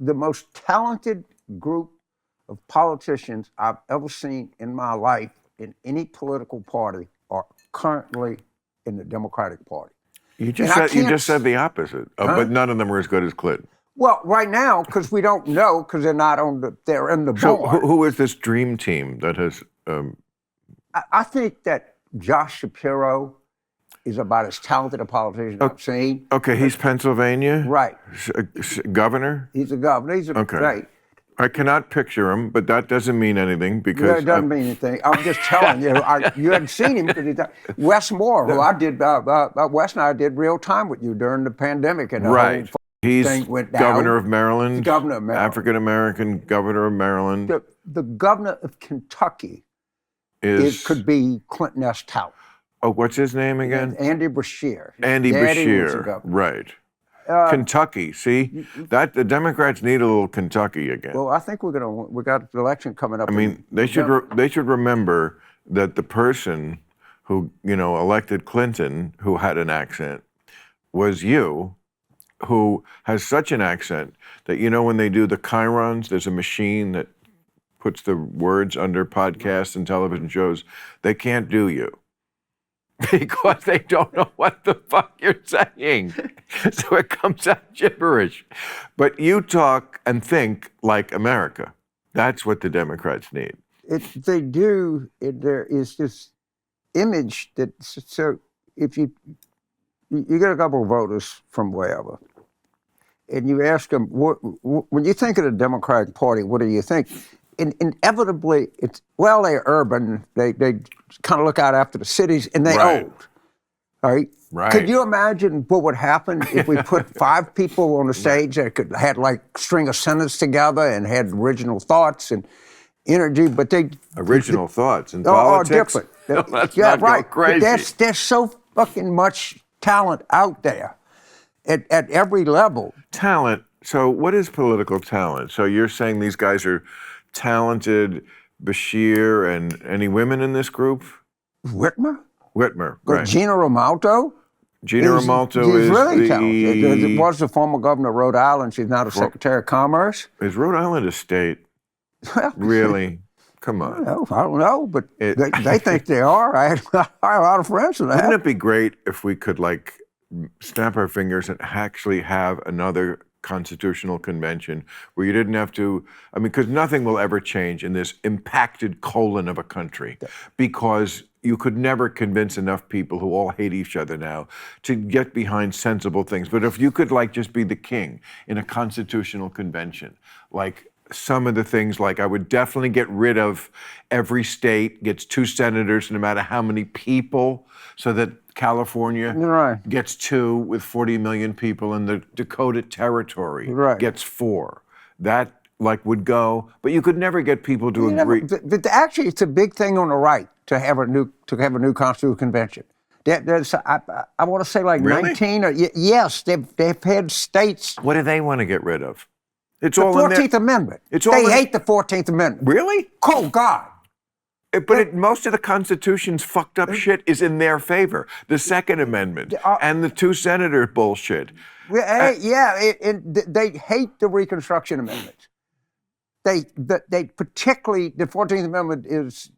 the most talented group of politicians I've ever seen in my life in any political party are currently in the Democratic Party. You just said the opposite, but none of them are as good as Clinton. Well, right now, because we don't know, because they're not they're in the board. So who is this dream team that has? I think that Josh Shapiro is about as talented a politician I've seen. Okay, he's Pennsylvania? Right. Governor? He's a governor. Right. I cannot picture him, but that doesn't mean anything because... It doesn't mean anything. I'm just telling you. You hadn't seen him because Wes Moore, who I did, Wes and I did real time with you during the pandemic. And the whole He's thing went down. governor of Maryland? He's governor of Maryland. African-American governor of Maryland. The governor of Kentucky could be Clinton-esque talent. Oh, what's his name again? Andy Beshear. Andy Beshear, right. Kentucky, see? The Democrats need a little Kentucky again. Well, I think we got the election coming up. I mean, they should remember that the person who, elected Clinton, who had an accent, was you, who has such an accent that, when they do the chyrons, there's a machine that puts the words under podcasts and television shows, they can't do you. Because they don't know what the fuck you're saying. So it comes out gibberish. But you talk and think like America. That's what the Democrats need. They do. There is this image that, so if you get a couple of voters from wherever, and you ask them, when you think of the Democratic Party, what do you think? Inevitably, they're urban. They kind of look out after the cities, and they old. Right? Could you imagine what would happen if we put 5 people on the stage that had string a sentence together and had original thoughts and energy, but original thoughts and politics? Different. Let's not go crazy. But there's so fucking much talent out there at every level. Talent. So what is political talent? So you're saying these guys are talented, Beshear, and any women in this group? Whitmer, right. Gina Ramalto. Gina Ramalto is really talented. It was the former governor of Rhode Island. She's now the Secretary of Commerce. Is Rhode Island a state? Really? Come on. I don't know, but they think they are. I have a lot of friends with that. Wouldn't it be great if we could snap our fingers and actually have another constitutional convention where you didn't have to, because nothing will ever change in this impacted colon of a country, because you could never convince enough people who all hate each other now to get behind sensible things. But if you could just be the king in a constitutional convention, some of the things, I would definitely get rid of every state gets 2 senators no matter how many people, so that California gets 2 with 40 million people, and the Dakota Territory gets 4. That would go, but you could never get people to agree. But actually, it's a big thing on the right to have a new constitutional convention. I want to say really? 19 or yes, they've had states. What do they want to get rid of? It's the all 14th Amendment. They hate the 14th Amendment. Really? Oh God. But most of the Constitution's fucked up shit is in their favor. The Second Amendment and the 2 senator bullshit. They hate the Reconstruction Amendment. They particularly, the 14th Amendment is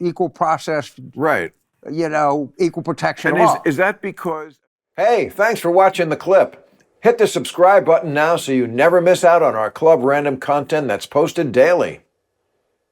equal process. Right. Equal protection and is that because... Hey, thanks for watching the clip. Hit the subscribe button now so you never miss out on our Club Random content that's posted daily.